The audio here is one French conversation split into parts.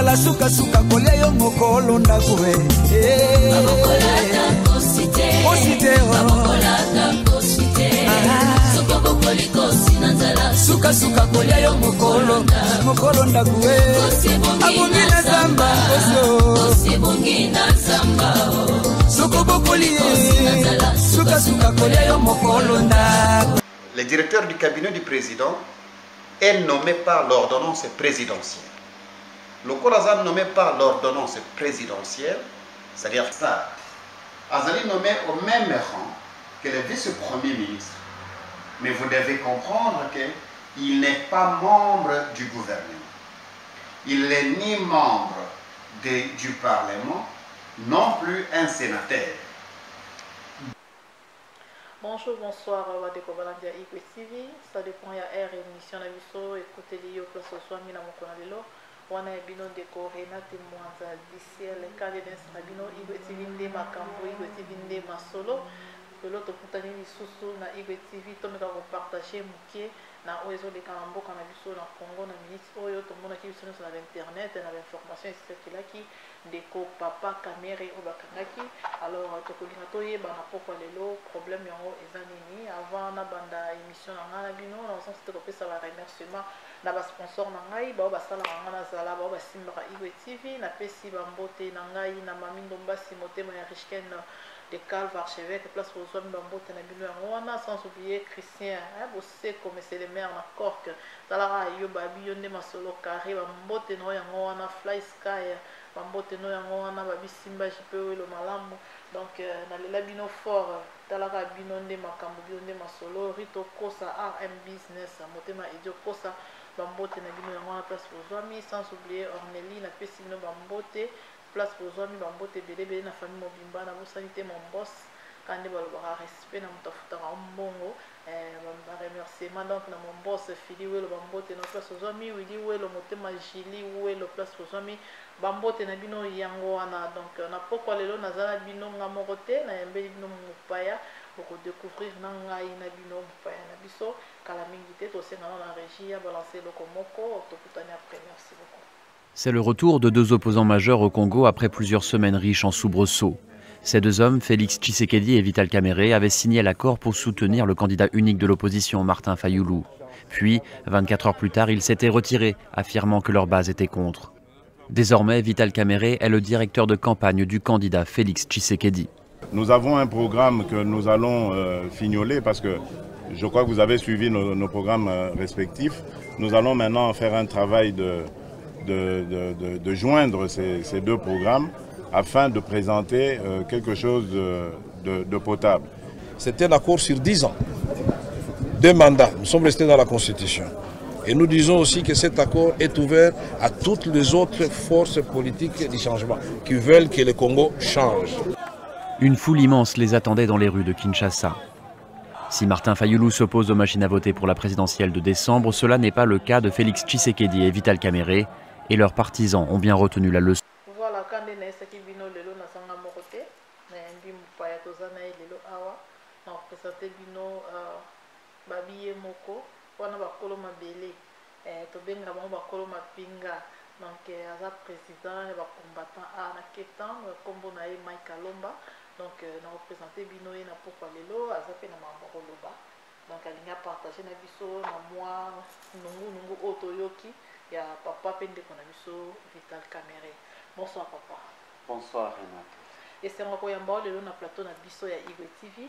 nazala suka suka kolia yo mokolo ndakwe suka suka kolia yo mokolo ndakwe abongi na zamba soko bokoli suka suka kolia yo mokolo ndakwe. Le directeur du cabinet du président est nommé par l'ordonnance présidentielle. Le Kolazan nommé par l'ordonnance présidentielle, c'est-à-dire ça, Azali nommé au même rang que le vice-premier ministre. Mais vous devez comprendre qu'il n'est pas membre du gouvernement. Il n'est ni membre du Parlement, non plus un sénateur. Bonjour, bonsoir, Wadeko Balandia Igwe TV. Ça dépend, il y a air émission Naviso, écoutez les place au soir, Mina Mokonalelo. On a bino déco Renate Mwanza, d'ici le cadre d'un Sabino, Igwe TV, Makambo, Igwe TV, Masolo. L'autre putain lisusu na Igwe TV tomeka ko partager mukie na oezo de kambo kana biso na Congo na minute oyo tomona ki biso na internet na information circulaki ndeko papa caméra o bakangaki. Alors tokolinga toyeba na pokwa lelo problème yango eza nini avant na banda émission na ngana bino na sens te kopesa ba remerciement na ba sponsor na ngai ba basala ngana zala ba basimbaka Igwe TV na pesi ba mbote na ngai na mamindo mbasi motema ya Richken de Calve Archevêque, place aux hommes d'Ambote Nabino Rwanda, sans oublier Christian, vous savez comme c'est le maire na Cork, Talara Yoba Bionde Masolo Carré, Bambote no Yangoana, Fly Sky, Bambote no Yangoana, Babi Simba Jipe le Malambo, donc dans les labino fort, Talara Binonde Makambo Bionde Masolo, Rito Kosa, RM Business, Motema Idio Kosa, Bambote Nabino Yangoana, place aux hommes, sans oublier Ornélie, na Pessino Bambote, place pour les hommes, bambote belé na famille mobimba na sanité mon boss quand ils balobara respect na mutafuta mbongo ba remerciement donc na mon boss Fili Welo bambote na place aux hommes Willy Welo motema Jili Welo place pour les hommes bambote na bino yango wana donc na poko lelo nazala bino ngamokote na yembeli bino mupaya pour découvrir na ngai na bino mupaya na biso kala mingi te to senga na régie ya balancer le komoko to kutani après. Merci beaucoup. C'est le retour de deux opposants majeurs au Congo après plusieurs semaines riches en soubresauts. Ces deux hommes, Félix Tshisekedi et Vital Kamerhe, avaient signé l'accord pour soutenir le candidat unique de l'opposition, Martin Fayulu. Puis, 24 heures plus tard, ils s'étaient retirés, affirmant que leur base était contre. Désormais, Vital Kamerhe est le directeur de campagne du candidat Félix Tshisekedi. Nous avons un programme que nous allons fignoler parce que je crois que vous avez suivi nos programmes respectifs. Nous allons maintenant faire un travail de joindre ces deux programmes afin de présenter quelque chose de potable. C'était un accord sur 10 ans, 2 mandats. Nous sommes restés dans la Constitution. Et nous disons aussi que cet accord est ouvert à toutes les autres forces politiques du changement qui veulent que le Congo change. Une foule immense les attendait dans les rues de Kinshasa. Si Martin Fayulu s'oppose aux machines à voter pour la présidentielle de décembre, cela n'est pas le cas de Félix Tshisekedi et Vital Kamerhe. Et leurs partisans ont bien retenu la leçon. Voilà, quand on est qui bino lelo na sanga mokote, na mbi mupaya tozana lelo awa, na présenter bino babiye moko, wana bakolo mabele, to benga bango bakolo mapinga, donc aza président et ba combattant a na ketan, kombo na Mike Kalomba, donc na représenter bino na pourquoi lelo aza pe na mamboko loba. Donc alinga partager na biso na moi nungu otoyoki. Il y a papa Pende Konabiso, Vital Kamerhe. Bonsoir papa. Bonsoir Renate. Et c'est encore un bon le plateau na biso ya Igwe TV.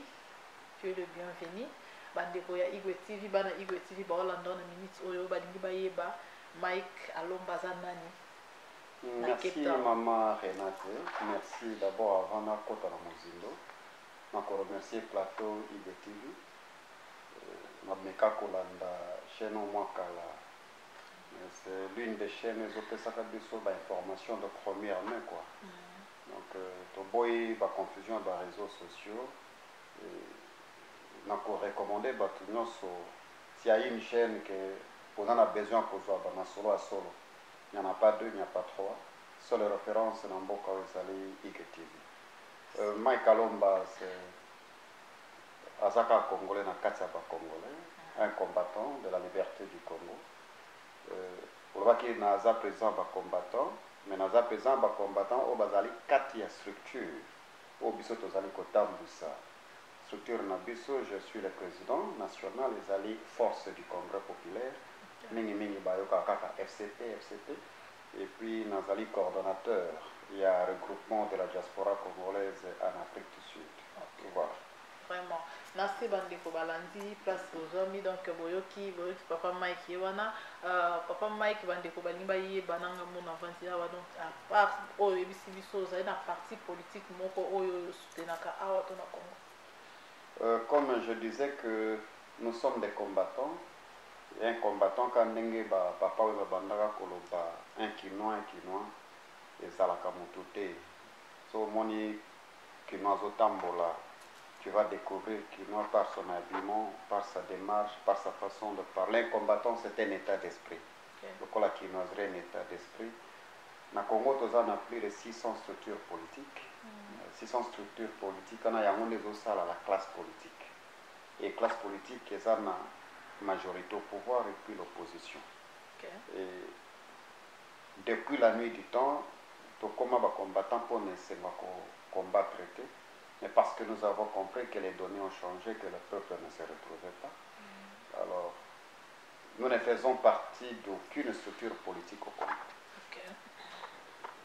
Tu es le bienvenu. Bandeko ya Igwe TV, bana Igwe TV ba Hollande na minute oyo balingi bayeba Mike Alomba zanani. Merci maman Renate. Merci d'abord avant na kota na mozindo. Na ko remercier plateau Igwe TV. Na meka kolanda chaîne Mwakala. C'est l'une des chaînes sur l'information de première main quoi. Donc toboy ba confusion ba réseaux sociaux na ko recommander ba tout s'il y a une chaîne que on en a besoin pour voir ba solo à solo. Il n'y en a pas deux, il n'y a pas trois. Seule référence dans Mboka Wesali IGTV. Mike Kalomba c'est Azaka congolais na Katsaba congolais, un combattant de la liberté du Congo. Pour voir qu'il n'a pas présent par combattant, mais naza pesant ba combattant au bazali kati ya structure au biso tozali kotambwisa structure na biso. Je suis le président national ezali force du congrès populaire mingi mingi bayoka kaka FCP et puis nazali coordonnateur il y a regroupement de la diaspora congolaise en Afrique du Sud. Voilà. Vraiment. Merci bandeko balandi place ozomi donc boyoki papa Mike wana papa Mike bandeko balimba ye bananga mona vanti awa donc à part oyo ebisi biso za na parti politique moko oyo soutenaka awa to na Congo. Comme je disais que nous sommes des combattants. Et un combattant quand ndenge ba papa oyo bandaka koloba un quinois ezalaka mutu te. So moni quinois zotambola, tu vas découvrir quinois par son habillement, par sa démarche, par sa façon de parler. Un combattant, c'est un état d'esprit. Le quoi la quinoiserie un état d'esprit. Na Congo, on a plus de 600 structures politiques. 600 structures politiques. On a la classe politique. Et classe politique, c'est la majorité au pouvoir et puis l'opposition. Et depuis la nuit du temps, comment va combattant pour ne combattre, mais parce que nous avons compris que les données ont changé, que le peuple ne se retrouvait pas. Alors, nous ne faisons partie d'aucune structure politique au Congo.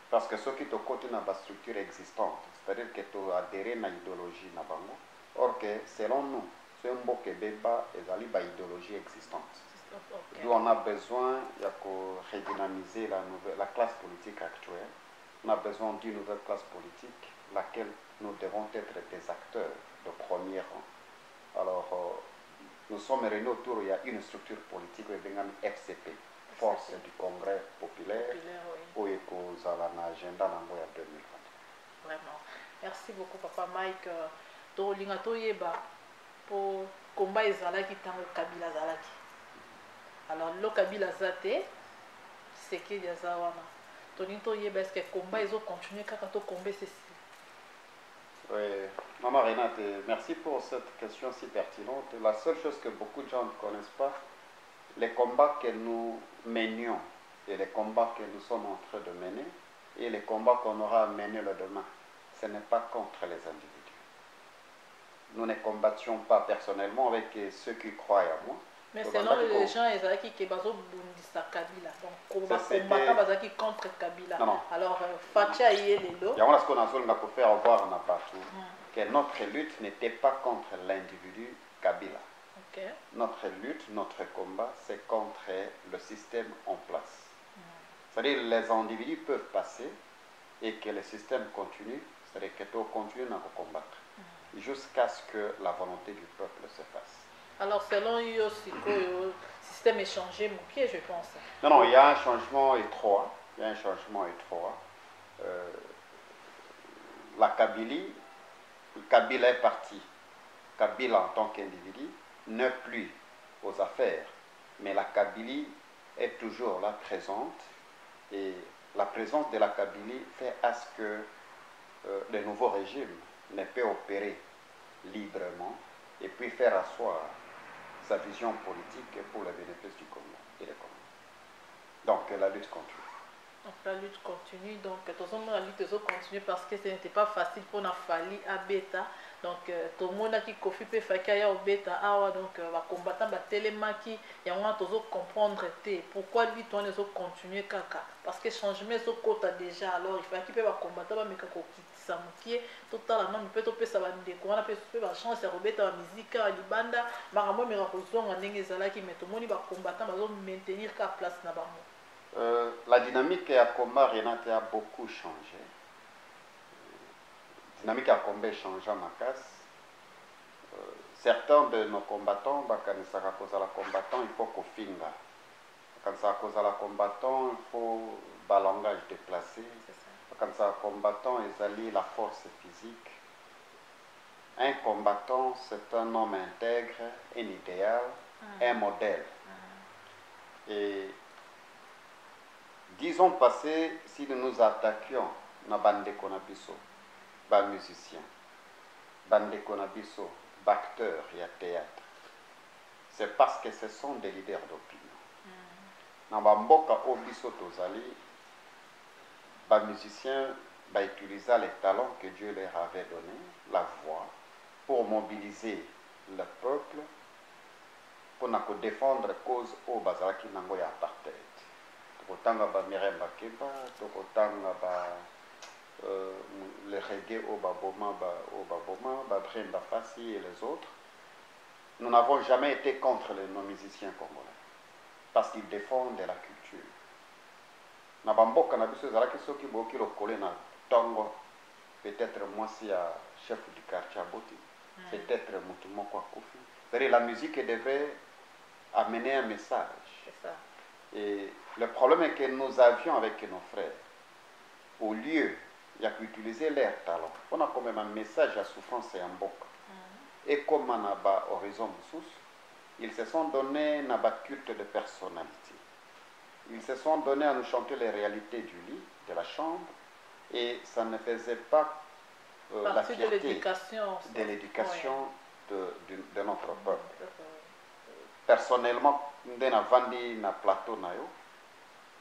Parce que ceux qui te côté dans la structure existante, c'est-à-dire que tu as adhéré à l'idéologie na bango, or que selon nous, c'est un beau Québécois et une idéologie existante. D'où on a besoin de redynamiser la classe politique actuelle. On a besoin d'une nouvelle classe politique, laquelle nous devons être des acteurs de premier rang. Alors, nous sommes réunis autour, il y a une structure politique, le FCP, Force du Congrès populaire, où il y a un agenda en 2020. Vraiment. Merci beaucoup, Papa Mike. Pour combat ezalaki tango Kabila zalaki. Alors le Kabila zate c'est que ya zawana. Tonito yeba est-ce que combat ils ont continué kaka to combat ceci. Oui, Maman Renate, merci pour cette question si pertinente. La seule chose que beaucoup de gens ne connaissent pas, les combats que nous menions et les combats que nous sommes en train de mener et les combats qu'on aura à mener le demain, ce n'est pas contre les individus. Nous ne combattions pas personnellement avec ceux qui croient à moi. Mais selon les gens, ils ont dit que Bazo Bundisa Kabila. Donc, combattre Bazaki contre Kabila. Non. Alors, Fatia y est les lots. Il y a ce qu'on a faire voir partout. Que notre lutte n'était pas contre l'individu Kabila. Notre lutte, notre combat, c'est contre le système en place. C'est-à-dire que les individus peuvent passer et que le système continue, c'est-à-dire que tu continues à combattre. Jusqu'à ce que la volonté du peuple se fasse. Alors, selon eux, le système est changé, je pense. Non, il y a un changement étroit. La Kabylie, Kabila est parti. Kabila, en tant qu'individu, n'est plus aux affaires. Mais la Kabylie est toujours là, présente. Et la présence de la Kabylie fait à ce que le nouveau régime ne peut opérer librement et puis faire asseoir sa vision politique pour le bénéfice du Congo et des Congolais. Donc la lutte continue. Donc la lutte continue, donc la lutte continue parce que ce n'était pas facile pour la Fali à Beta. Donc tout le monde qui Kofi peut faire au Beta, donc va combattre va télémaki, il y a un comprendre pourquoi lui on les continuer kaka parce que changement ce côté déjà alors il faut qu'il peut combattre mais kako ça mukie totalement il peut topé ça va ndeko on a peut chance ya Beta musique à libanda maramo mira kozonga ndenge ezalaki mais tout le monde va combattre va maintenir ka place na bango. La dynamique à combat Renate a beaucoup changé. La dynamique à combat change à ma casse. Certains de nos combattants, quand ça cause à la combattant, il faut qu'on finga. Quand ça cause à la combattant, il faut le langage déplacé. Quand ça combattant, ils allient la force physique. Un combattant, c'est un homme intègre, un idéal, un modèle. Et disons passé, si nous nous attaquions à Bande Konabiso, musiciens, Bande Konabiso, acteurs et théâtre, c'est parce que ce sont des leaders d'opinion. Dans Bamboka Obiso Tozali, les musiciens utilisaient les talents que Dieu leur avait donnés, la voix, pour mobiliser le peuple, pour défendre la cause au Bazalaki Nango ya apartheid. Tokotanga ba Mirem Bakeba, tokotanga ba le reggae au Baboma, ba Brenda Fassi et les autres. Nous n'avons jamais été contre nos musiciens congolais, parce qu'ils défendent la culture. Na bamboka na biso ezalaki soki boyoki lokole na ntongo, peut-être moi si ya chef du quartier aboti, peut-être mutu moko akufi. C'est-à-dire la musique devait amener un message. C'est ça. Et le problème est que nous avions avec nos frères, au lieu d'utiliser leur talent, on a quand même un message à souffrance et en boca. Et comme on a horizon sous, ils se sont donnés un culte de personnalité. Ils se sont donnés à nous chanter les réalités du lit, de la chambre, et ça ne faisait pas la fierté de l'éducation de notre peuple. Personnellement, dans plateau,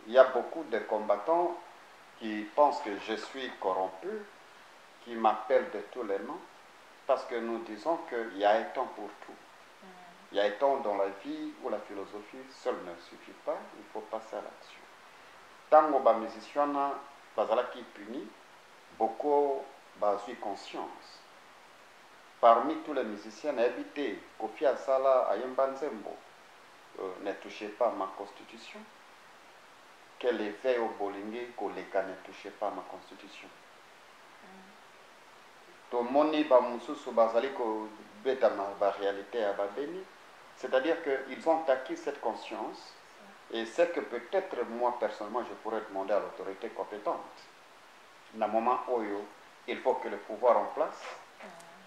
il y a beaucoup de combattants qui pensent que je suis corrompu, qui m'appellent de tous les noms, parce que nous disons qu'il y a un temps pour tout. Il y a un temps dans la vie où la philosophie seule ne suffit pas, il faut passer à l'action. Tant que les musiciens qui punissent, beaucoup ont conscience. Parmi tous les musiciens habités, Kofi Asala, Ayemba Nzembo, ne touchez pas ma constitution. Quel éveil au Bolingé, Koleka ne touchez pas ma constitution. C'est-à-dire qu'ils ont acquis cette conscience, et c'est que peut-être moi personnellement je pourrais demander à l'autorité compétente. Dans le moment où il faut que le pouvoir en place,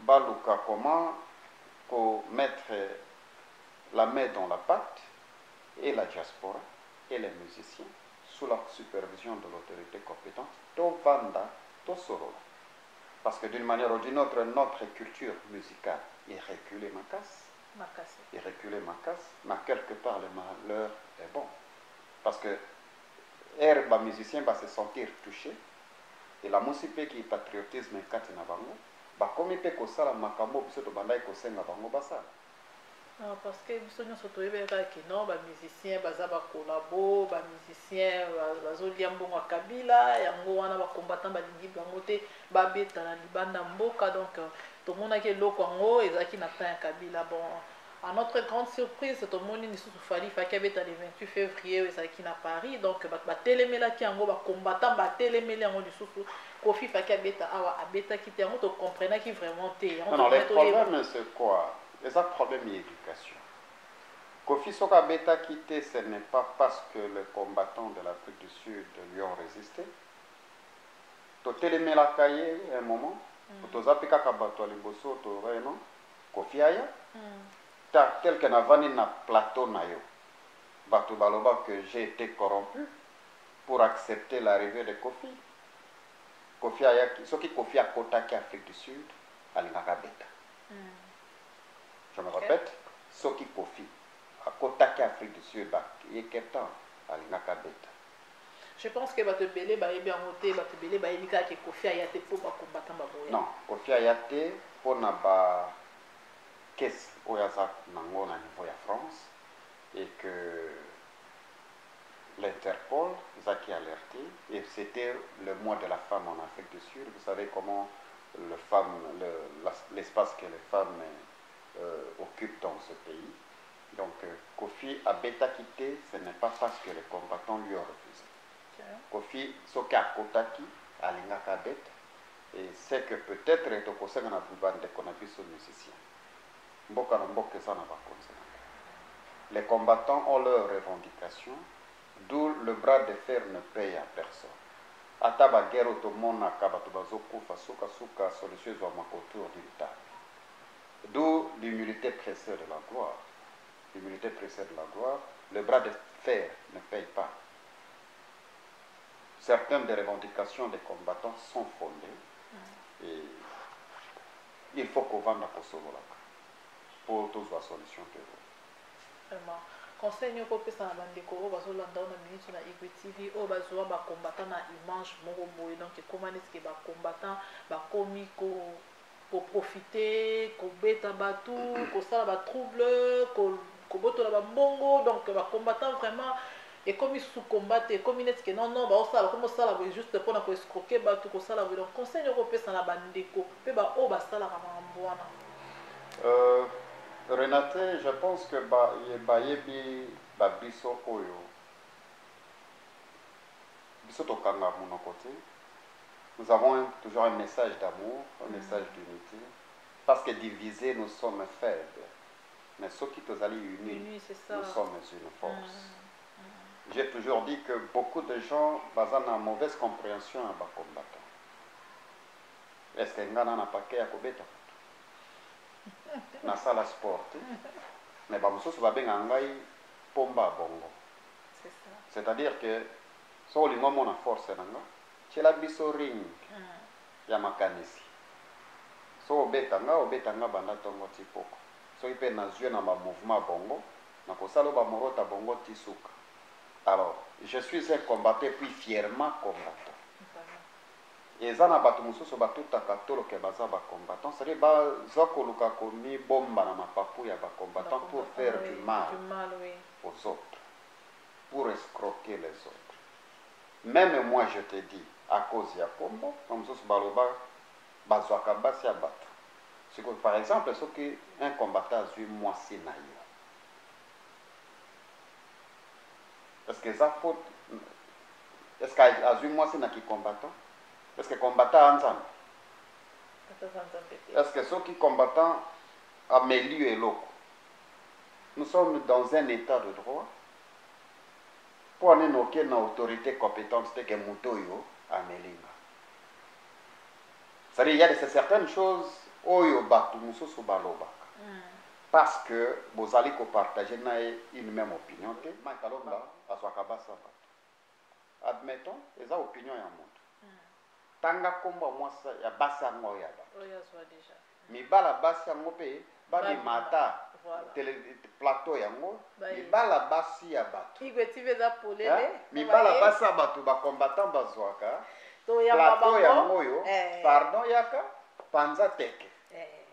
Baluka comment pour mettre la main dans la pâte, et la diaspora et les musiciens sous la supervision de l'autorité compétente, to vanda, to sorola. Parce que d'une manière ou d'une autre, notre culture musicale est reculée ma casse. Et reculer ma casse, mais quelque part le malheur est bon. Parce que les musiciens va se sentir touchés, et la musique qui est patriotisme est katina bango, bah comme il peut que ça la makambo biso to bandai ko senga bango basa. Non, parce que biso nyonso toyebeka ke non ba musicien baza ba collabo, ba musicien bazolia mbongo kabila, yango wana ba combattant ba lingi bango te ba beta na libanda mboka, donc tout le monde a loko yango ezaki na temps ya kabila. Bon, à notre grande surprise, tout le monde est sous Fali Fakabeta le 28 février, ezaki na Paris, donc ba telemela ki yango ba combattant ba telemela yango du sous Kofi Fakabeta awa abeta ki te yango to comprendre ki vraiment te. Non, le problème c'est quoi? C'est un problème d'éducation. Kofi Fakabeta quitté, ce n'est pas parce que les combattants de l'Afrique du Sud lui ont résisté. To telemela kaye un moment. Tozapika kabato liboso to non Kofi aya tel que navani na plateau na yo bato baloba que j'ai été corrompu pour accepter l'arrivée de Kofi. Kofi aya soki Kofi akotaki Afrique du Sud alingaka beta. Je me répète, soki Kofi akotaki Afrique du Sud ba yeketan alingaka beta. Je pense que bato belé ba yebi amoté bato belé ba yebika ke Kofi ayate pour ba combattant ba boya. Non, Kofi ayate pour na ba qu'est-ce oyaza nango na niveau ya France, et que l'Interpol a alerté, et c'était le mois de la femme en Afrique du Sud. Vous savez comment l'espace que les femmes occupent dans ce pays. Donc Kofi a bêta quitté, ce n'est pas parce que les combattants lui ont refusé. Kofi soka kotaki alingaka bête, et c'est que peut-être est au conseil de la bande de qu'on a vu ce musicien. Les combattants ont leurs revendications, d'où le bras de fer ne paye à personne. Ataba guerre automone na kabatubazo kufa suka suka solution autour d'une table. D'où l'humilité précède de la gloire. L'humilité précède de la gloire. Le bras de fer ne paye pas. Certaines des revendications des combattants sont fondées, et il faut qu'on vende pour solution. Vraiment. conseil nyoko opesa na bandeko oyo bazolanda na minute na Igwe TV oyo bazwa bacombattant na image moko boye donc ekoma neti bacombattant bakomi koprofite kobeta bato kosala batrouble kobotola bambongo donc bacombattant vraiment ekomi sous combat ekomi neti ke non baosala komi osala boye juste mpona koescroke bato kosala boye donc conseil nyoko opesa na bandeko mpe baoyo basalaka makambo wana. Renate, je pense que bayebi babiso oyo biso tokanga monoko te. Nous avons toujours un message d'amour, un message d'unité, parce que divisés nous sommes faibles, mais ceux qui nous allient unis, nous sommes une force. J'ai toujours dit que beaucoup de gens ont une mauvaise compréhension à bas combattant. Est-ce que ngana na paquet à kobeta? Na sala sport, mais bamususu babenga ngai pomba bongo. C'est-à-dire que so olingo mona force nanga chela biso ring ya makanisi so obetanga banda tongo tipoko so ipe na zwe na ba mouvement bongo na kosala ba morota bongo tisuka. Alors je suis un combattant puis fièrement combattant. Et ça na batu mususu batutaka toloke baza ba combattant, c'est-à-dire baza koluka komi bomba na mapapu ya ba combattant pour faire du mal aux autres, pour escroquer les autres. Même moi je te dis, à cause ya combo, comme ça baloba bazwaka basi ya bato. C'est que par exemple, ce qui un combattant a eu moi c'est naïo. Est-ce que ça faut est-ce qu'a eu moi c'est na qui combattant? Est-ce que combattant ensemble? Est-ce que ceux qui combattant à milieu et locaux? Nous sommes dans un état de droit. Pour aller noquer une autorité compétente, c'est que Moutoyo a Melinga. C'est-à-dire il y a certaines choses Oyo Batu Musoso Baloba. Parce que vous allez partager une même opinion. Admettons, ils ont une opinion. Tanga komba mwasa ya basi yango ya ba. Oya zwa déjà. Mi bala basi yango pe ba mi mata plateau yango mi bala basi ya bato. Igwe TV za polele. Mi bala basi ya bato ba combattant bazwaka. To ya plateau yango yo. Pardon yaka panza teke.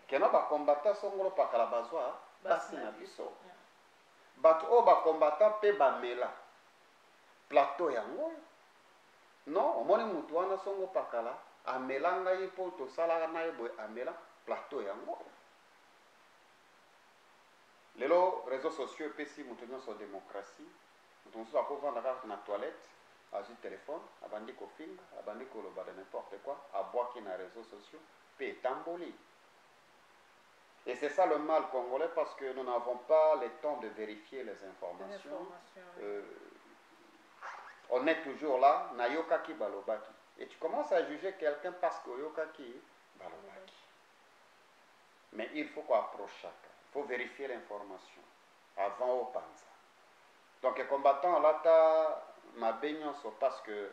Keno ba combattant songolo pakala bazwa basi na biso. Bato o ba combattant pe ba mela. Plateau yango yo. Non, omoni mutu wana songo pakala amelanga yipo to sala na yebo amela plateau yango. Lelo réseaux sociaux pesi mutu nyo so démocratie. Mutu nso akovanda kaka na toilette, azu téléphone, abandi ko finga, abandi ko loba de n'importe quoi, aboaki na réseaux sociaux, pe tamboli. Et c'est ça le mal congolais parce que nous n'avons pas le temps de vérifier les informations. On est toujours là, na yokaki balobaki. Et tu commences à juger quelqu'un parce que yokaki balobaki. Mais il faut qu'on approche chacun. Il faut vérifier l'information avant au panza. Donc les combattants là ta ma baignance parce que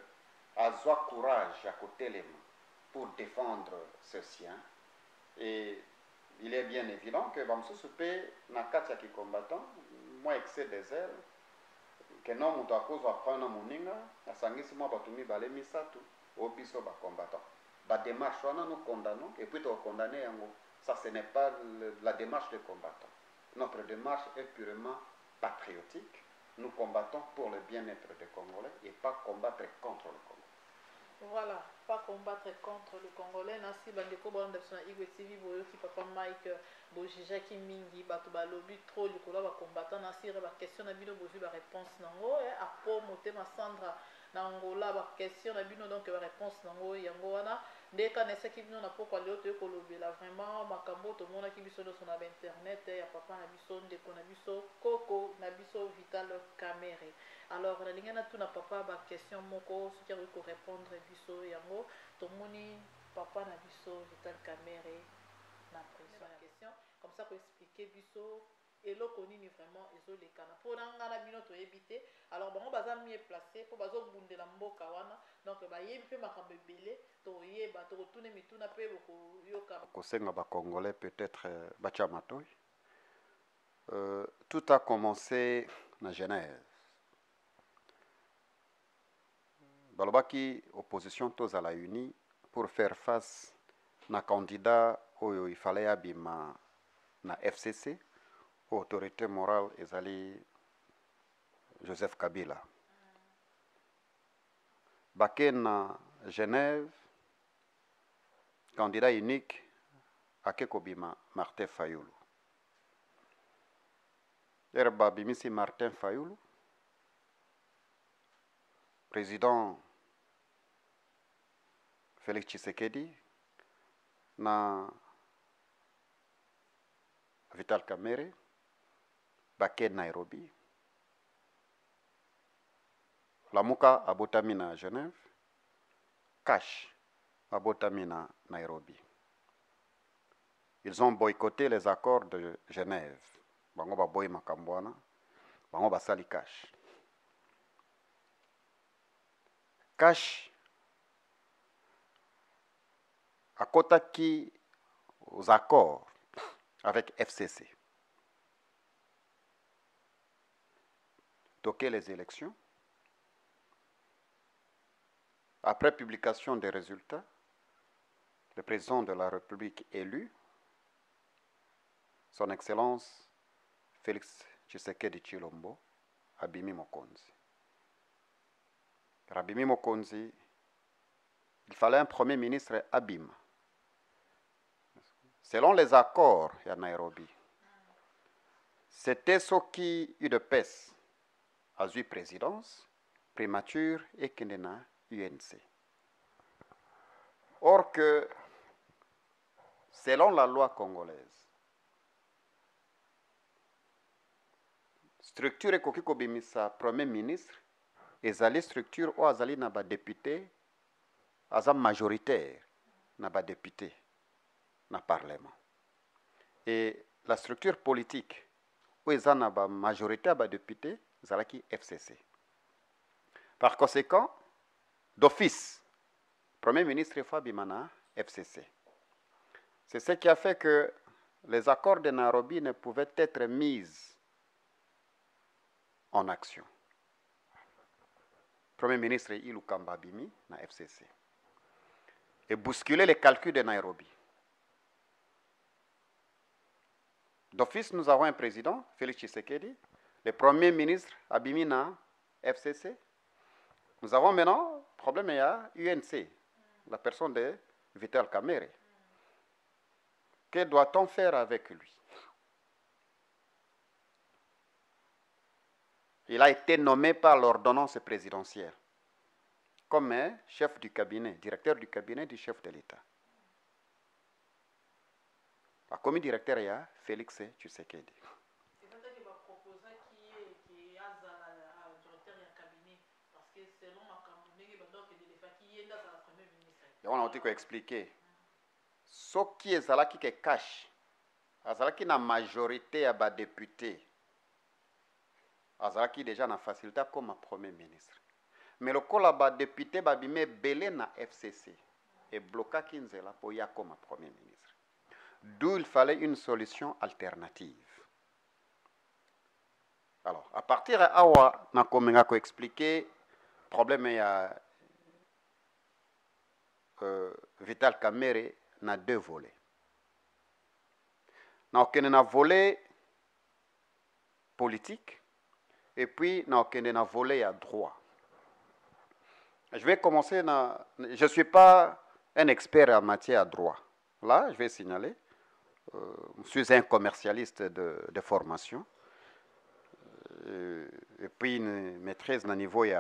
azwa courage à côté les mains pour défendre ce sien. Et il est bien évident que Bamsou Soupé na katia qui combattant, moi excès des ailes. Que non mutu akozo apana moninga asangisi mwa batumi bale misatu obiso ba combattant ba démarche wana nous condamnons et puis to condamner yango ça ce n'est pas la démarche des combattants. Notre démarche est purement patriotique. Nous combattons pour le bien-être des Congolais et pas combattre contre le Congo. Voilà, pas combattre contre le Congolais. Nasi bandeko banda sona Igwe TV boyo ki papa Mike bojija ki mingi bato balobi trop likolo ba combattant nasi ba question na bino bozu ba réponse nango apo motema Sandra na Angola ba question na bino donc ba réponse nango yango wana ndeka na saki bino na poko leo to kolobela vraiment makambo to mona ki biso do sona ba internet ya papa na biso ndeko na biso koko na biso Vital Kamere. Alors la ligne na tout na papa ba question moko ce qui ko répondre biso yango to moni papa na biso Vital Kamere na pression la question comme ça ko expliquer biso eloko nini vraiment ezolekana po na ngana bino to ebité alors bango baza mieux placé po bazo bundela mboka wana donc ba yebi pe makambe belé to yeba to tune mituna pe boko yoka ko senga ba congolais peut-être bachamato. Tout a commencé na Genève. Balobaki opposition tous à la uni pour faire face na candidat oyo il fallait abima na FCC, autorité morale ezali Joseph Kabila. Baké na Genève, candidat unique akekobima Martin Fayulu. Yerba bimisi Martin Fayulu, président Félix Tshisekedi, na Vital Kamerhe, baké Nairobi. Lamuka abotami na Genève, Cash abotami na Nairobi. Ils ont boycotté les accords de Genève. Bango ba boy makambwana, bango ba sali Cash. Cash akotaki aux accords avec FCC. Toquer les élections. Après publication des résultats, le président de la République élu, son Excellence Félix Tshisekedi Tshilombo, Abimi Mokonzi. Abimi Mokonzi, il fallait un premier ministre Abim. Selon les accords à Nairobi, c'était ce qui eut de pèse à la présidence, primature et Kendena UNC. Or que, selon la loi congolaise, structure ekokiko bimisa premier ministre, ezali structure ou azali na ba député, aza majoritaire na ba député na parlement. Et la structure politique où ezali na ba majorité ba député, zalaki FCC. Par conséquent, d'office, Premier ministre Fabimana, FCC. C'est ce qui a fait que les accords de Nairobi ne pouvaient être mis en action. Premier ministre Ilou Kambabimi, na FCC. Et bousculer les calculs de Nairobi. D'office, nous avons un président, Félix Tshisekedi, le premier ministre Abimi na FCC. Nous avons maintenant, problème, il y a UNC, la personne de Vital Kamerhe. Que doit-on faire avec lui? Il a été nommé par l'ordonnance présidentielle comme chef du cabinet, directeur du cabinet du chef de l'État. Comme directeur, il y a Félix Tshisekedi. On a dit expliquer. Ce qui est là qui cache, qui na majorité à bas député, qui déjà na facilité comme premier ministre. Mais le col bas député ba bimé belé na FCC et bloqué Kinzela pour ya comme premier ministre. D'où il fallait une solution alternative. Alors, à partir de awa na komenga ko expliquer problème ya Vital Kamerhe na deux volets. Na un volet politique et puis na un volet à droit. Je vais commencer je ne suis pas un expert en matière de droit. Là, je vais signaler, je suis un commercialiste de formation et puis une maîtrise au niveau de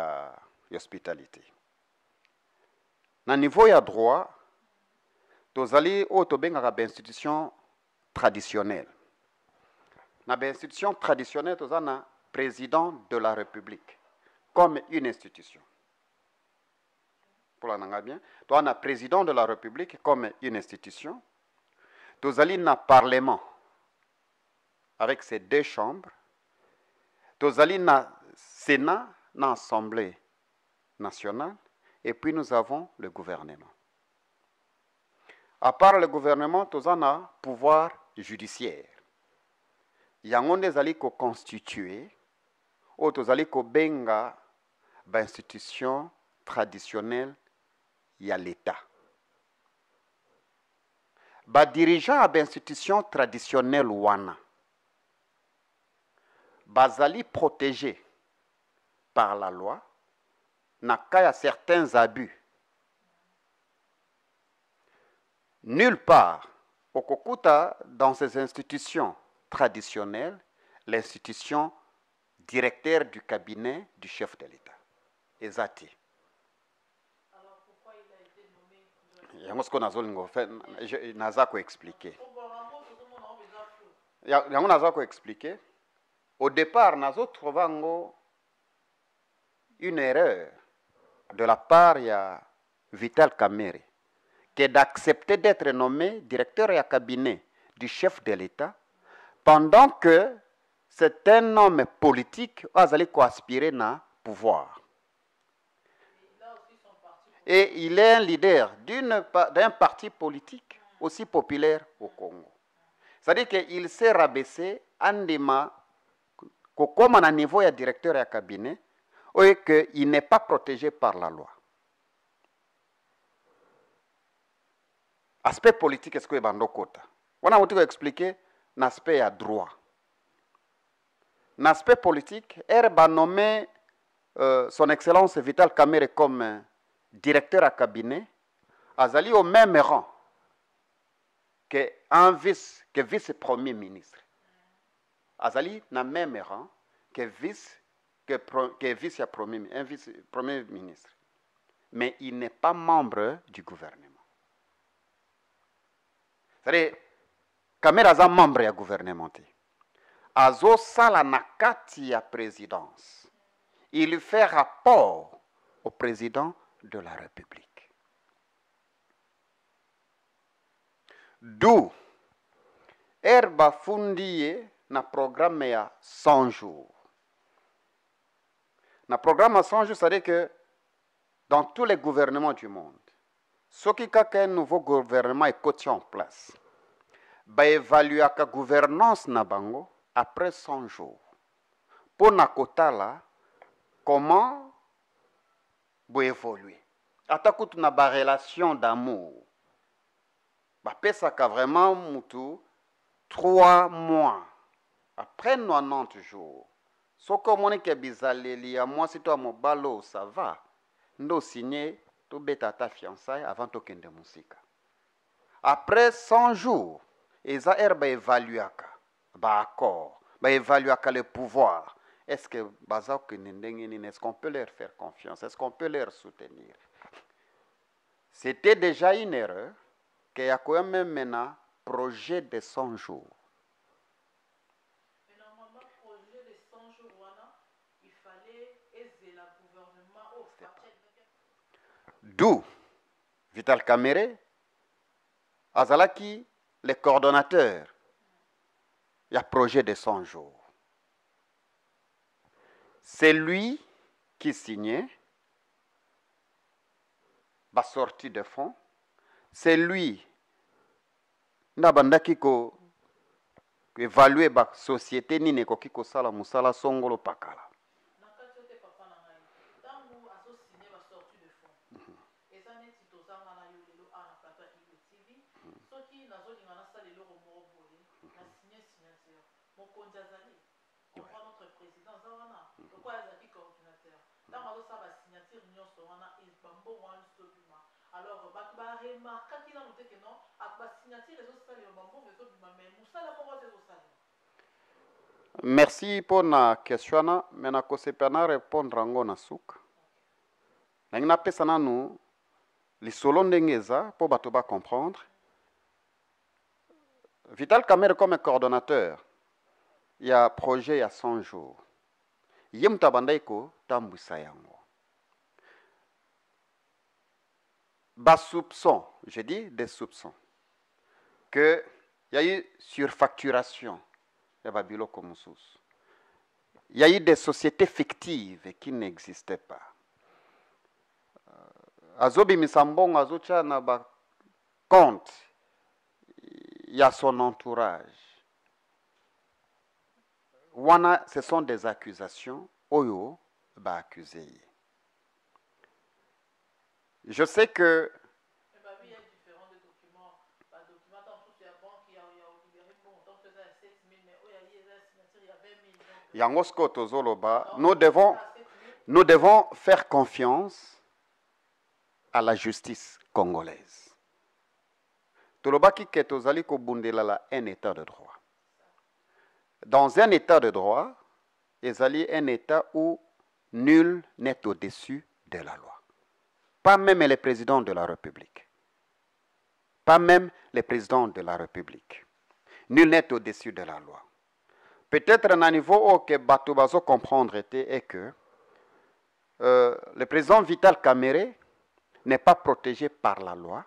l'hospitalité. Na niveau ya droit, tozali o tobengaka institution traditionnelle. Na institution traditionnelle tozana président de la République comme une institution. Pour la nanga bien, tozana président de la République comme une institution. Tozali na parlement avec ses deux chambres. Tozali na Sénat, na Assemblée nationale. Et puis nous avons le gouvernement. À part le gouvernement, nous avons un pouvoir judiciaire. Il y a un des alliés constitués, oyo tozali kobenga institution traditionnelle ya l'État. Dirigeant à institution traditionnelle wana bazali protégé par la loi na cas ya certains abus. Nulle part okokuta dans ces institutions traditionnelles l'institution directeur du cabinet du chef de l'État. Ezati. Alors pourquoi il a été nommé Yango siko nazolingo naza ko expliquer. Yango naza ko expliquer. Au départ nazo trovango une erreur de la part ya Vital Kamerhe que d'accepter d'être nommé directeur et cabinet du chef de l'État pendant que c'est un homme politique qui a aspiré na pouvoir. Et il est un leader d'un parti politique aussi populaire au Congo. C'est-à-dire qu'il s'est rabaissé en déma comme à niveau de directeur et cabinet et qu'il n'est pas protégé par la loi. Aspect politique, est-ce que vous on a expliqué l'aspect à droit. L'aspect politique, elle a nommé son Excellence Vital Kamerhe comme directeur à cabinet, azali au même rang que vice-premier ministre. Azali na même rang que vice-premier ministre. Mais il n'est pas membre du gouvernement. C'est-à-dire, Kamerhe aza membre du gouvernement. Azo sala na kati ya présidence. Il fait rapport au président de la République. D'où Herba Fundie na programme ya 100 jours. Na programme à 100 jours, c'est-à-dire que dans tous les gouvernements du monde, ce qui a un nouveau gouvernement est coté en place, va évaluer la gouvernance na bango après 100 jours. Pour na kota là, comment vous évoluer. Atakutu na ba relation d'amour. Ba pesaka vraiment mutu 3 mois après 90 jours. Soko moni ke bizaleli ya moi si toi mobalo ça va. Ndo signé to beta ta fiançailles avant to kende musika. Après 100 jours, eza herba évaluaka ba accord, ba évaluaka le pouvoir. Est-ce que est-ce qu'on peut leur faire confiance? Est-ce qu'on peut leur soutenir? C'était déjà une erreur qu'il y a quand même maintenant projet de 100 jours. Mais normalement, projet de 100 jours, il fallait aider le gouvernement au D'où Vital Kamerhe, Azalaki, les coordonnateurs, il y a projet de 100 jours. C'est lui qui signait la sortie de fonds. C'est lui qui a évalué la société ni ko kiko sala musala songolo pakala. Alors, merci pour la question, mais je vais répondre à la souk. Je vais nous les solons d'Engeza pour comprendre. Vital Kamerhe comme coordonnateur, il y a un projet à 100 jours. Il y a un tabandaiko tambusayango. Bas soupçon, je dis des soupçons, qu'il y a eu surfacturation. Il y a eu des sociétés fictives qui n'existaient pas. Azobi Misambong, Azocha na ba compte, il y a son entourage. Wana, ce sont des accusations oyo ba accusé. Je sais que nous devons faire confiance à la justice congolaise. Tolobaki ke tozali ko bundelala un état de droit. Dans un état de droit, ezali un état où nul n'est au-dessus de la loi. Pas même les présidents de la République. Pas même les présidents de la République. Nul n'est au-dessus de la loi. Peut-être à un niveau où que Batubazo comprendre était est que le président Vital Kamerhe n'est pas protégé par la loi.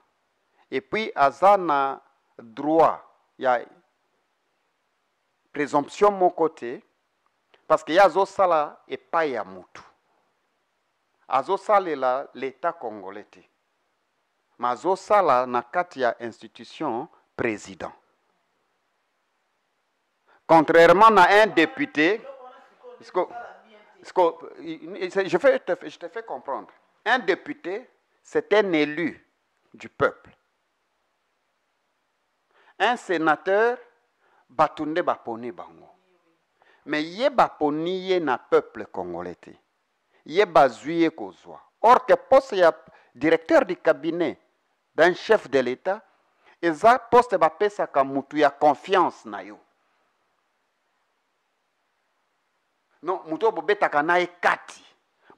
Et puis, Azana droit, il y a présomption de mon côté, parce qu'il y a Zosala et pas Yamutu. Azosala l'État congolais. Mais Azosala n'a qu'à institution président. Contrairement à un député, je te fais comprendre, un député, c'est un élu du peuple. Un sénateur, batunde baponi bango. Mais yé baponi yé na peuple congolais. Yé bazuye kozwa. Or que poste ya directeur du cabinet d'un chef de l'État, eza poste bapesa kamutu ya confiance na yo. Non, muto bobetaka na ekati.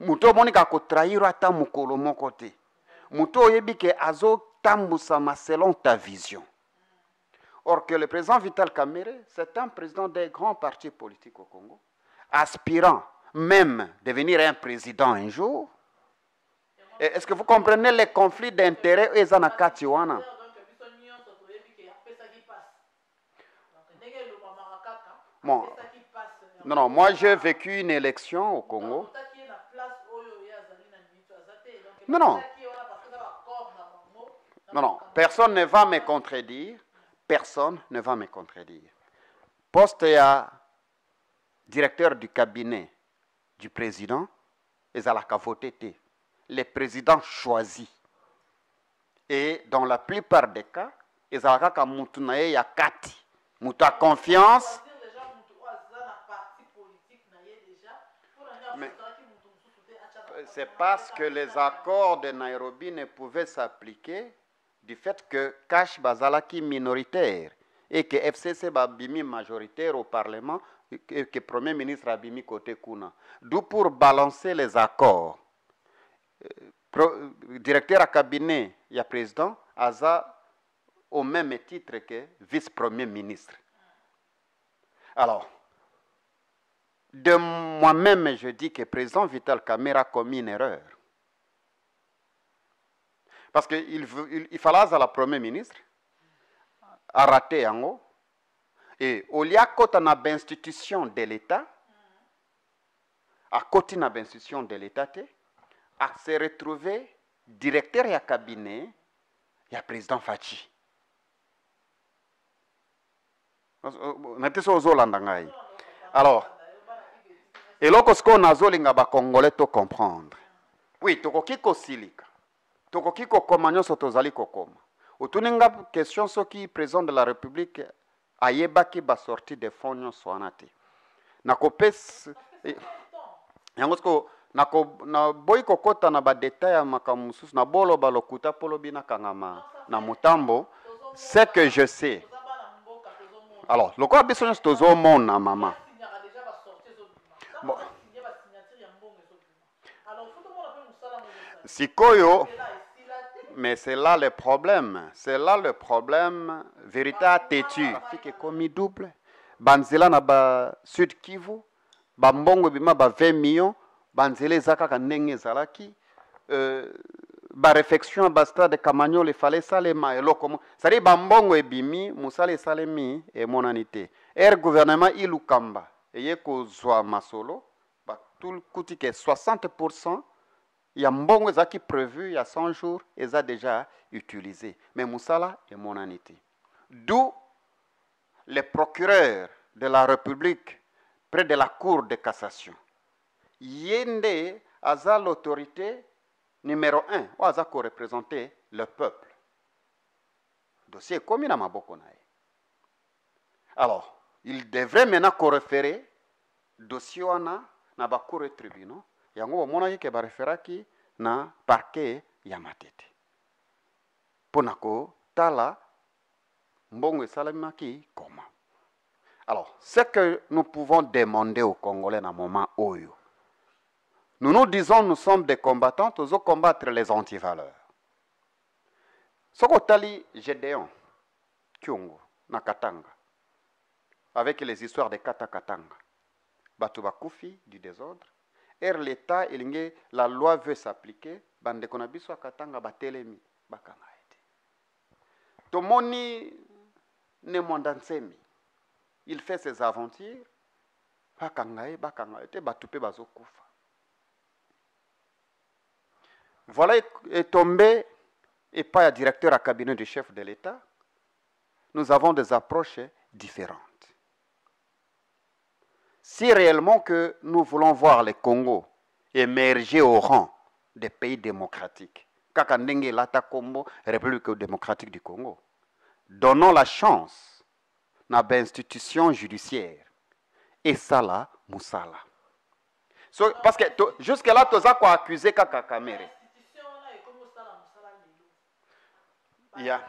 Muto monika ko trahir ata mukolo moko te. Muto oyebi ke azo tambusama selon ta vision. Or que le président Vital Kamerhe, c'est un président des grands partis politiques au Congo, aspirant même devenir un président un jour. Est-ce que vous comprenez les conflits d'intérêts et zanakati wana? Bon. Non, moi j'ai vécu une élection au Congo. Non, personne ne va me contredire. Personne ne va me contredire. Poste à directeur du cabinet du président, ils ont la voté. Les présidents choisis. Et dans la plupart des cas, ils ont la moutunaye ya kati. Mouta confiance. Mais c'est parce que les accords de Nairobi ne pouvaient s'appliquer du fait que Kash Bazalaki minoritaire et que FCC Babimi majoritaire au Parlement et que Premier ministre Abimi côté Kuna. D'où pour balancer les accords, directeur à cabinet, il y a président, Aza au même titre que vice-premier ministre. Alors, de moi-même, je dis que le président Vital Kamerhe a commis une erreur. Parce qu'il fallait à la première ministre, a raté en haut, et au lieu de l'institution de l'État, à côté de l'institution de l'État, à se retrouver directeur et cabinet, il y a le président Fachi. Alors, et là, ce qu'on a les Congolais to comprendre. Oui, tu as silika. Tokoki kokomanyo sotozali kokoma. Otuninga question so qui président de la République ayebaki ba sorti de fonds soanati. Na kopes yangosko na boy kokota na ba détail ya makamusus na bolo balokuta polo bina kangama na mutambo, c'est que je sais. Alors, le quoi besoin tozo mona mama. Bon. Sikoyo, mais c'est là le problème. C'est là le problème. Vérité têtu. Fike komi double. Banzela na ba Sud Kivu. Bambongo bima ba 20 millions. Banzele zaka kanenge zalaki. Ba réflexion ba stade Kamanyo le fallait salema et lokomo. C'est-à-dire bambongo e bimi, musale salemi et monanité. Gouvernement ilukamba. Eye ko zwa masolo. Ba tout kuti ke 60%. Il y a mbongo qui prévu il y a 100 jours, ils ont déjà utilisé. Mais Moussala est monanité. D'où les procureurs de la République près de la Cour de cassation. yende aza l'autorité numéro 1 ou aza ko représenter le peuple. Dossier comme na maboko na ye. Alors, il devrait maintenant ko référer dossier wana na ba cour et tribunal yango mona ke ba référaki na parquet ya Matete. Ponako tala mbongo esalamaki comment. Alors, ce que nous pouvons demander aux Congolais dans moment oyo. Nous nous disons nous sommes des combattants, nous allons combattre les antivaleurs. Sokotali Gédéon Kyungu na Katanga avec les histoires de Kata-Katanga. Batuba Koufi du désordre. Et l'État, la loi veut s'appliquer. Bande konabiso Katanga batelemi bakanga ete. Tomoni ne mondansemi. Il fait ses aventures. Bakanga ete batupe bazo kufa. Voilà est tombé et pas un directeur à cabinet du chef de l'État. Nous avons des approches différentes. Si réellement que nous voulons voir le Congo émerger au rang des pays démocratiques, Kakandenge, Lata Kombo, République démocratique du Congo, donnons la chance à l'institution judiciaire. Et ça là, Moussala. So, parce que jusque-là, tu as accusé Kaka Kamere. Yeah.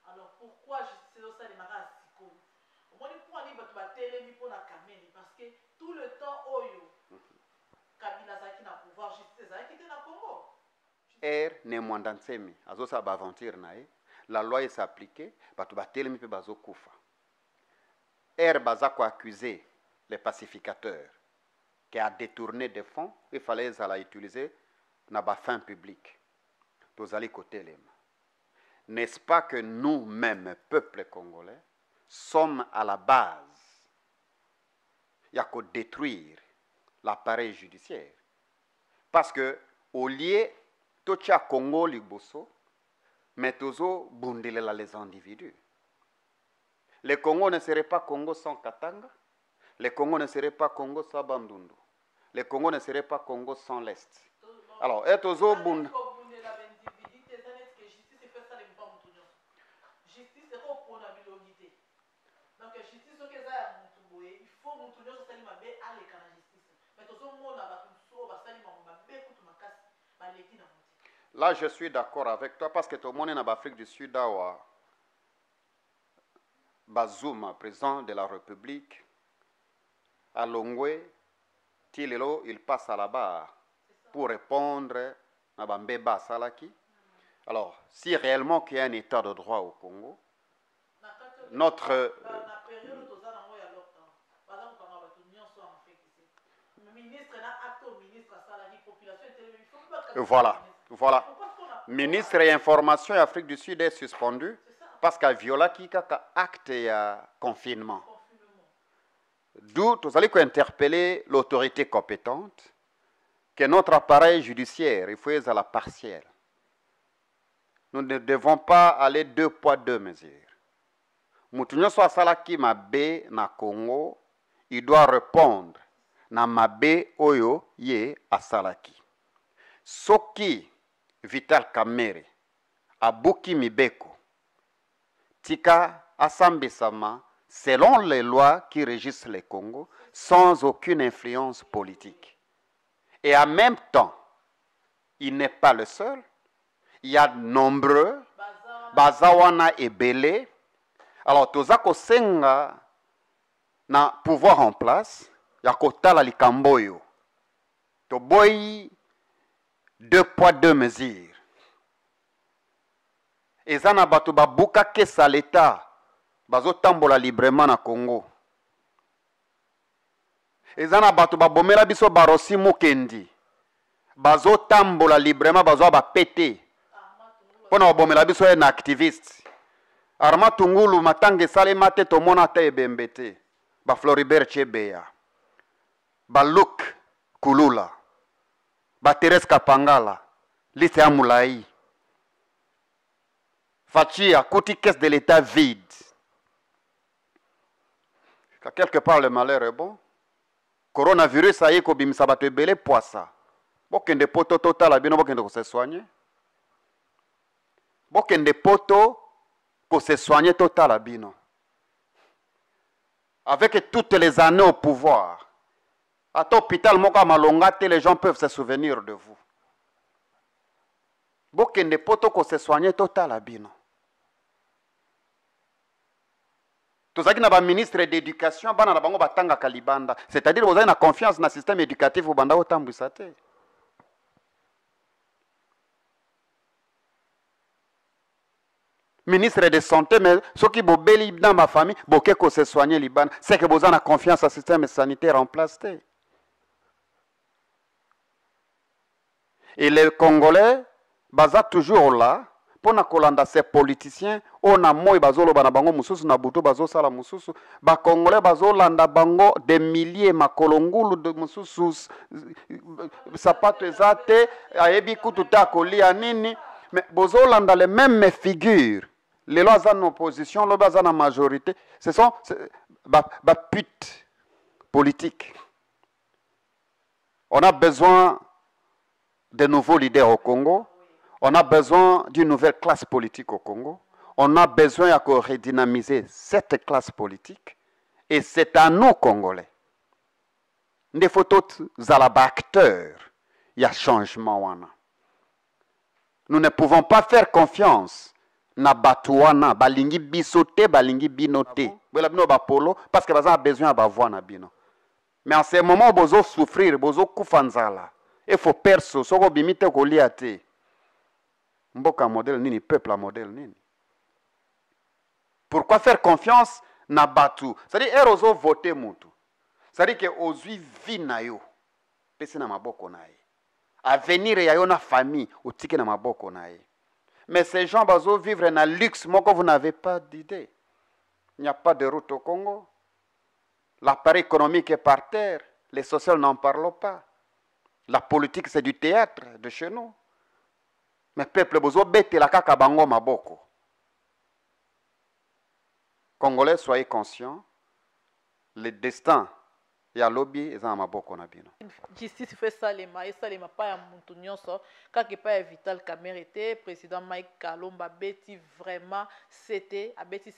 Alors pourquoi justice ça les maras siko? Au moins pour aller battre télé pour la caméra parce que tout le temps oyo Kabila zaki na pouvoir justice zaki était na Congo. Ne mwandansemi azo sa ba aventure nae la loi est appliquée batu batelemi pe bazo kufa. Baza ko accuser les pacificateurs qui a détourné des fonds, il fallait les utiliser na ba fin publique. Tozali kotelema. N'est-ce pas que nous-mêmes, peuple congolais, sommes à la base? Il y a qu'à détruire l'appareil judiciaire. Parce que, au lieu de tout Congo liboso, mais tozo bundelela les individus. Le Congo ne serait pas Congo sans Katanga. Le Congo ne serait pas Congo sans Bandundu. Le Congo ne serait pas Congo sans l'Est. Alors, et tozo bund. Là, je suis d'accord avec toi parce que tout le monde est en Afrique du Sud, Bazoum, président de la République, à Longwe, Tilelo, il passe à la barre pour répondre à Bambeba Salaki. Alors, si réellement qu'il y a un état de droit au Congo, notre... Voilà. Ministre et information Afrique du Sud est suspendu parce qu'il viola acte de confinement. D'où nous allons interpeller l'autorité compétente que notre appareil judiciaire, il faut être à la partielle. Nous ne devons pas aller 2 poids 2 mesures. Moutounyo soit salaki mabe na Congo, il doit répondre na mabe oyo ye asalaki. Soki Vital Kamerhe abuki mibeko tika asambisama selon les lois qui régissent le Congo sans aucune influence politique. Et en même temps, il n'est pas le seul. Il y a nombreux bazawana et belé. Alors tozako senga na pouvoir en place ya kotala likamboyo. Toboyi 2 poids 2 mesures. Et ça na bato babuka kesa l'État bazo tambola librement na Congo. Et ça na bato babomela biso barosi mukendi bazo tambola librement bazo ba pété. Pona babomela biso un activiste. Arma Tungulu matange sale mate tomona ta ebembete ba Floribert Chebeya ba Luc Kulula, ba Thérèse Kapangala, Lycée Moulaï. Fachi a côté caisse de l'État vide. Quelque part le malheur est bon. Coronavirus a eu kobim sabate belé poissa. Bokende poto total abino bokende ko se soigner. Bokende poto ko se soigner total abino. Avec toutes les années au pouvoir. À ton hôpital moka malongate, les gens peuvent se souvenir de vous. Bokende poto ko se soigner total abino. Tous ceux qui n'ont ministre d'éducation, bana na bango batanga kalibanda. C'est-à-dire vous avez une confiance dans le système éducatif au banda autant busate. Ministre de santé, mais ceux qui bobeli dans ma famille, boké ko se soigner liban, c'est que vous avez confiance dans le système sanitaire en place. Et les Congolais, baza toujours là. Pour na kolanda ces politiciens, on a moi bazolo bana bango mususu na buto bazo sala mususu, ba Congolais bazo landa bango des milliers makolongulu de mususu sapato ezate ayebi kututa kolia nini, mais bazo landa les mêmes figures. Les lois en opposition, les lois en majorité, ce sont ba pute politique. On a besoin de nouveaux leaders au Congo. On a besoin d'une nouvelle classe politique au Congo. On a besoin de redynamiser cette classe politique. Et c'est à nous, Congolais. Des photos acteurs. Il y a changement. Nous ne pouvons pas faire confiance na batouana, balingi bisote, balingi binote. Parce que nous avons besoin de voir na bino. Mais en ce moment, vous allez souffrir, vous allez koufanzala. Il faut perso, soko bimite koliate. Mboka modèle nini, peuple modèle nini. Pourquoi faire confiance na batu? C'est-à-dire, erozo voter mutu. C'est-à-dire que ozui vi na yo, pesi na maboko na ye. Avenir ya yo na famille, otike na maboko na ye. Mais ces gens bazo vivre na luxe, moko vous n'avez pas d'idée. Il n'y a pas de route au Congo. L'appareil économique est par terre. Les sociaux n'en parlent pas. La politique, c'est du théâtre de chez nous. Mais peuple bozo bete la kaka bango maboko. Congolais, soyez conscients. Le destin ya lobby est en maboko na bino. Justice fait ça les ma pas ya muntu nyonso kaka pas Vital Kamerhe président Mike Kalomba beti vraiment c'était abeti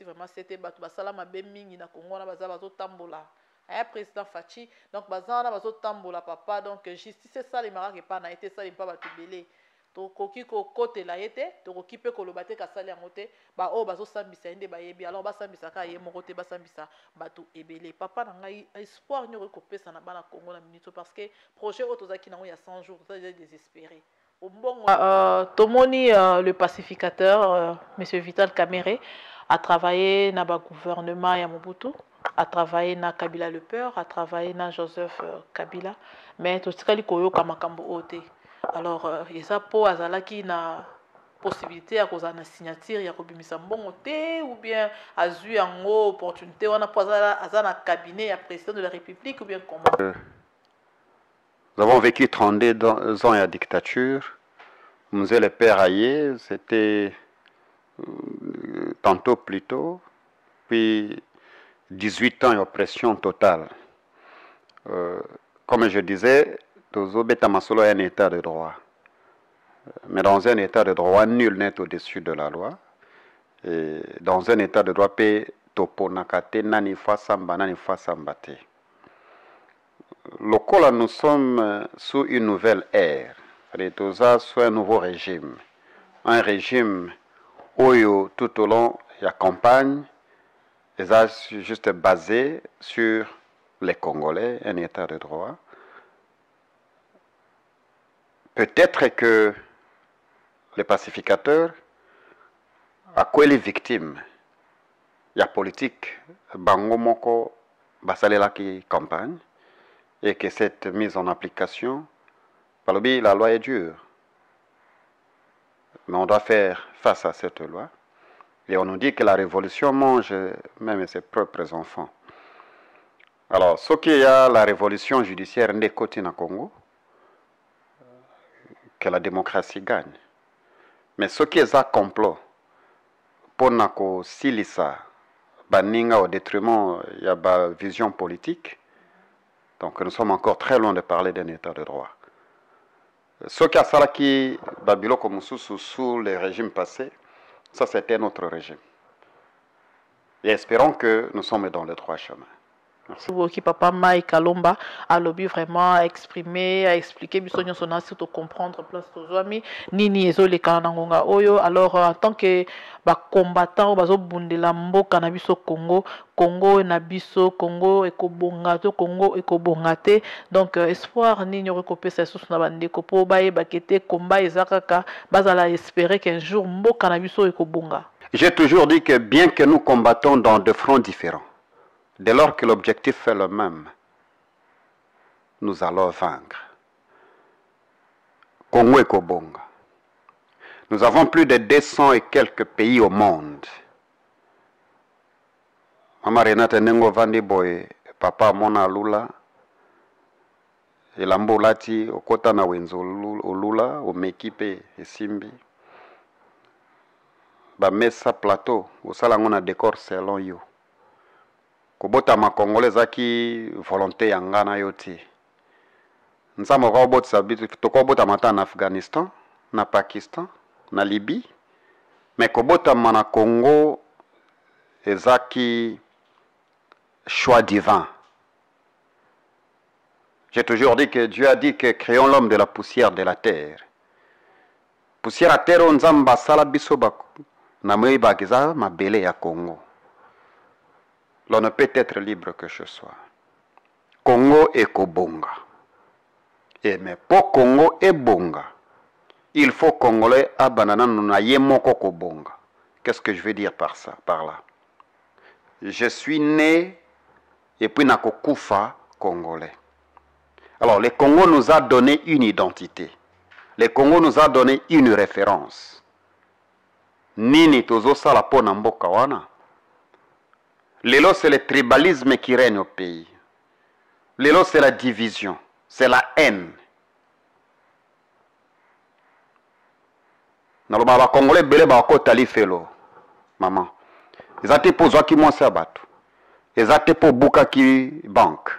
vraiment c'était batu basala mabe mingi na Congo na bazo tambola. Un président Fachi donc bazana bazo tambola papa donc justice c'est ça les maraka pas na été ça les pas batu belé. Tokoki ko kote la yete tokoki pe kolobate ka sali ngote ba o bazo sambisa inde ba yebi alors ba sambisa ka ye mokote ba sambisa batu ebele papa na ngai espoir nyoko ko pesa na bana Congo na minute parce que projet otozaki nango ya 100 jours ça déjà désespéré au bon tomoni le pacificateur monsieur Vital Kamerhe a travaillé na ba gouvernement ya Mobutu, a travaillé na Kabila le peur, a travaillé na Joseph Kabila mais to tikali koyoka makambo ote. Alors, il y a pour azalaki na possibilité à cause de la signature, il y a kobimisa mbongo te ou bien azu en opportunité on a pas azana cabinet à président de la République ou bien comment. Nous avons vécu 32 ans à dictature. Nous le père Aïe, c'était tantôt plus tôt, puis 18 ans d'oppression totale. Comme je disais, Masolo est un état de droit. Mais dans un état de droit, nul n'est au-dessus de la loi. Et dans un état de droit, topo nakate nani fa samba nani fa sambate. Lokola, nous sommes sous une nouvelle ère. Sous un nouveau régime. Un régime où tout au long de la campagne, est juste basé sur les Congolais, un état de droit. Peut-être que les pacificateurs, à quoi les victimes, il y a politique, bango moko basalela qui campagne, et que cette mise en application, par le la loi est dure. Mais on doit faire face à cette loi. Et on nous dit que la révolution mange même ses propres enfants. Alors, ce qui y a la révolution judiciaire des côtés na Congo, que la démocratie gagne. Mais ce qui est un complot pour nako silisa baninga au détriment il y a ba vision politique. Donc nous sommes encore très loin de parler d'un état de droit. Ce qui a salaki babilo comme sous les régimes passés, ça c'était notre régime. Et espérons que nous sommes dans le droit chemin. Qui papa Mike Kalomba a lobby vraiment à exprimer, à expliquer bisogno sona surtout comprendre place tozwami nini ezole kana ngonga oyo. Alors en tant que combattant bazo bundela mboka na biso Congo na biso Congo ekobonga to Congo ekobongate. Donc espoir nini rekopesa sous na bandeko po baye bakete combat ezakaka bazala espérer qu'un jour mboka na biso ekobonga. J'ai toujours dit que bien que nous combattons dans deux fronts différents, dès lors que l'objectif est le même, nous allons vaincre. Congo et Kobonga. Nous avons plus de 200 et quelques pays au monde. Mama Renata Nengo Vandi Boy, Papa Mona Lula, Elambo Lati, Okota na Wenzo Lula, Omekipe et Simbi. Bamesa plateau, Osalango na décor selon you. Kobota ma Congolais qui volonté yangana yoti. Nzamo robot sabit tokobota mata en Afghanistan, na Pakistan, na Libye. Mais kobota mana Congo ezaki choix divin. J'ai toujours dit que Dieu a dit que créons l'homme de la poussière de la terre. Poussière à terre nzamba sala biso bako. Na meiba kiza mabele ya Congo. L'on ne peut être libre que ce soit. Congo et Kobonga. Et mais pour Congo et Bonga, il faut Congolais à banana nunaye moko Kobonga. Qu'est-ce que je veux dire par ça, par là? Je suis né et puis nako kufa congolais. Alors le Congo nous a donné une identité. Le Congo nous a donné une référence. Nini tozo sala po na mboka wana. Lelo c'est le tribalisme qui règne au pays. Lelo c'est la division, c'est la haine. Naloba ba Congolais belé ba ko tali felo. Maman. Ezate po zwa ki mwasa batu. Ezate po buka ki banque.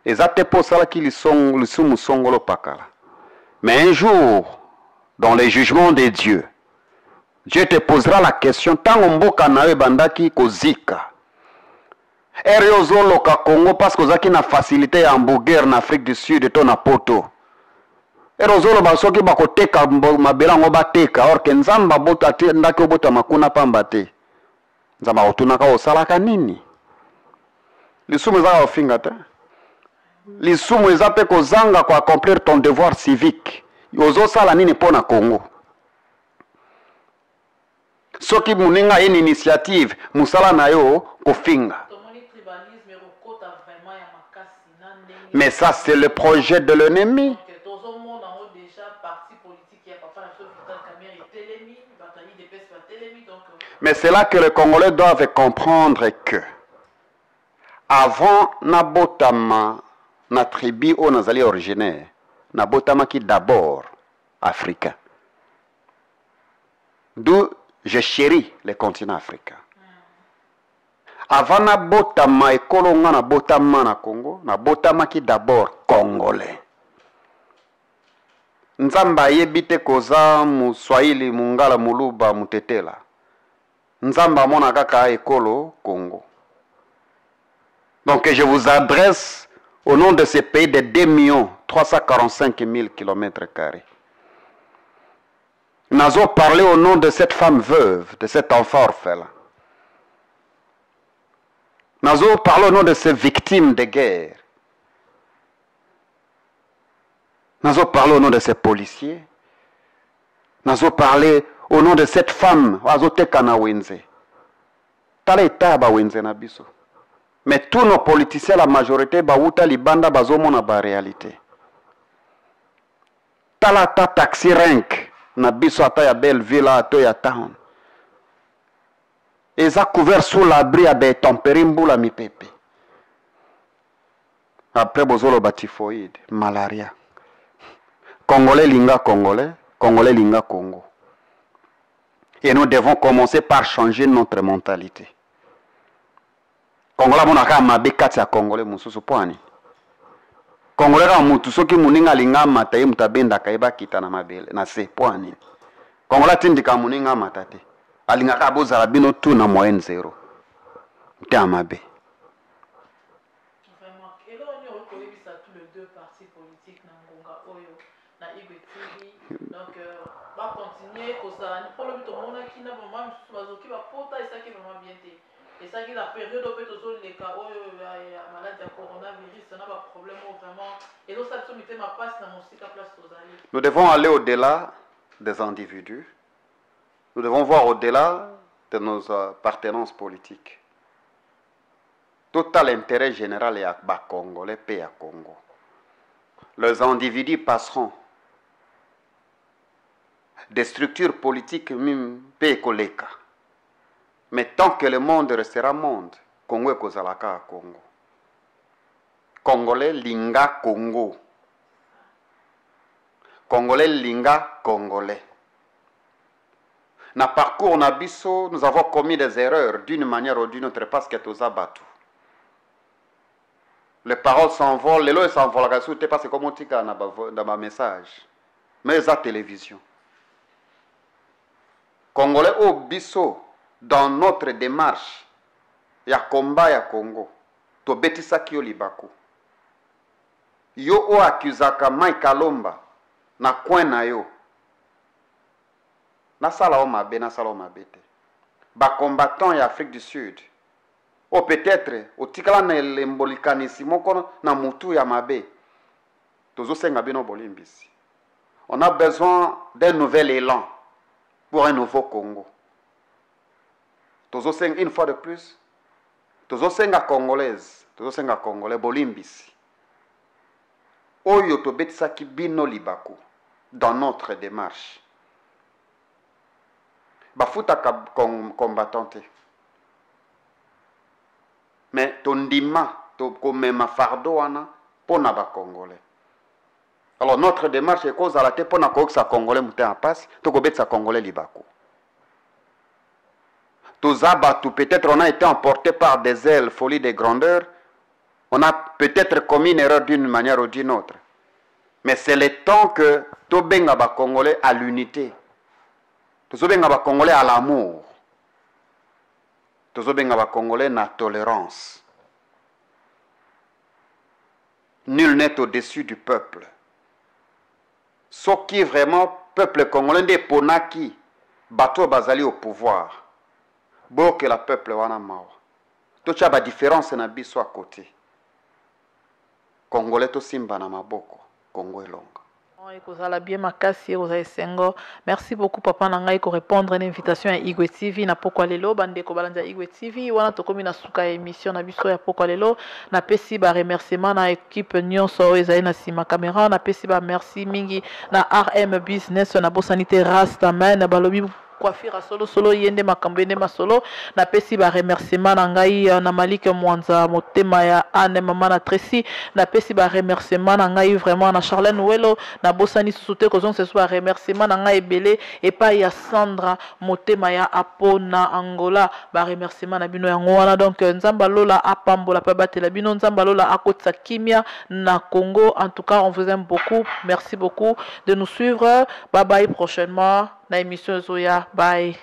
Ezate po sala ki lisumu songolo pakala. Mais un jour, dans les jugements de Dieu, Dieu te posera la question, tant mboka nawe bandaki kozika. Eriozolo ka Congo parce que zaki na facilité ya hamburger en Afrique du Sud et ton na poto. Eriozolo ba soki ba koteka mabela ngo bateka or ke nzamba bota te ndaki obota makuna pamba te. Nzamba otunaka osalaka nini? Lisumu za ofinga te. Lisumu ezape kozanga ko accomplir ton devoir civique. Ozo sala nini pona Congo? Soki muninga une initiative musala na yo kofinga. Mais ça c'est le projet de l'ennemi. Mais c'est là que les Congolais doivent comprendre que avant nabotama na tribu ou nazali originaire, nabotama qui d'abord africain. D'où je chéris le continent africain. Avant nabotama ekolonga na botama na Congo, nabotama qui d'abord congolais. Nzamba yebite koza muswahili mungala muluba mutetela. Nzamba mona kaka ekolo Congo. Donc je vous adresse au nom de ces pays de 2 345 000 km². Nazo parler au nom de cette femme veuve, de cet enfant orphelin. Nazo parler au nom de ces victimes de guerre. Nazo parler au nom de ces policiers. Nazo parler au nom de cette femme, Azoteka na wenze. Tala eta ba wenze na biso. Mais tous nos politiciens, la majorité, bauta libanda bazomona ba réalité. Tala ta taxi rank na biso ata ya Belleville ato ya town. Eza couvert sous l'abri à des tempérimboula mi pepe. Après bozolo ba typhoïde, malaria. Congolais linga Congolais, Congolais linga Congo. Et nous devons commencer par changer notre mentalité. Congolais monaka mabe kati ya Congolais mususu poani. Congolais ka mutu soki muninga linga mata ye mutabenda kaiba kita na mabele na se poani. Congolais tindika muninga mata te. Alinga ka bozala bino tu na moyenne zéro. Mute amabe. Vraiment. Et là on y reconnaît ça tous les deux partis politiques na Ngonga Oyo na Igwe TV. Donc va continuer pour ça. Pour le but on a qui n'a vraiment bazoki va pota et ça qui vraiment bien té. Et ça qui la période où peut les cas maladie de coronavirus, ça n'a pas de problème vraiment. Et donc ça me ma passe dans mon site à place aux alliés. Nous devons aller au-delà des individus. Nous devons voir au-delà de nos appartenances politiques. Total intérêt général est à Congo, les pays à Congo. Les individus passeront. Des structures politiques même pays koleka. Mais tant que le monde restera monde, Congo est kozalaka à Congo. Congolais linga Congo. Congolais linga Congolais. Na parcours na biso, nous avons commis des erreurs d'une manière ou d'une autre parce que tous abattus. Les paroles s'envolent, les lois s'envolent, parce que comme on dit dans ma message. Mais la télévision. Congolais au biso. Dans notre démarche, il y a combat ya Congo. To betisa kio libako. Yo o accusaka Mike Kalomba na coin na yo. Na sala o mabe, na sala o mabete. Ba combattant ya Afrique du Sud. O peut-être o tikala na lembolikani moko na mutu ya mabe. Tozo senga bino bolimbisi. On a besoin d'un nouvel élan pour un nouveau Congo. Tozo senga une fois de plus. Tozo senga congolaise, tozo senga congolais bolimbisi. Oyo to betisa ki bino libako dans notre démarche. Bafuta combattante. Mais tondima to komema fardo wana pona ba congolais. Alors notre démarche est cause à la te pona ko sa congolais muté en passe, to ko betisa congolais libako. Peut-être on a été emporté par des ailes, folie des grandeurs. On a peut-être commis une erreur d'une manière ou d'une autre. Mais c'est le temps que Tobenga ba Congolais à l'unité. Tobenga ba Congolais à l'amour. Tobenga ba Congolais à la tolérance. Nul n'est au-dessus du peuple. Ce qui vraiment peuple congolais des ponaki, bateau bazali au pouvoir. Bon que la peuple wana mawa. To cha ba différence na biso à côté. Congolais to simba na maboko, Congo elonga. Merci beaucoup papa nangai ko répondre à l'invitation à Igwe TV na pokwa lelo bande ko balanja Igwe TV wana to komi na suka émission na biso ya pokwa lelo na pesi ba remerciement na équipe nyonso ezali na sima caméra na pesi ba merci mingi na RM Business na bosanité Rastaman balobi coiffure solo yende makambo yende masolo na pesi ba remerciement na ngai na Malik Mwanza motema ya Anne mama na Tracy na pesi ba remerciement na ngai vraiment na Charlène Welo na bosani susute kozon ce soit remerciement na ngai belé et pas ya Sandra motema ya Apo na Angola ba remerciement na bino yango wana donc nzamba lola apambola pa batela bino nzamba lola akotsa kimia na Congo. En tout cas on vous aime beaucoup, merci beaucoup de nous suivre, bye bye prochainement na émission Zoya. Bye.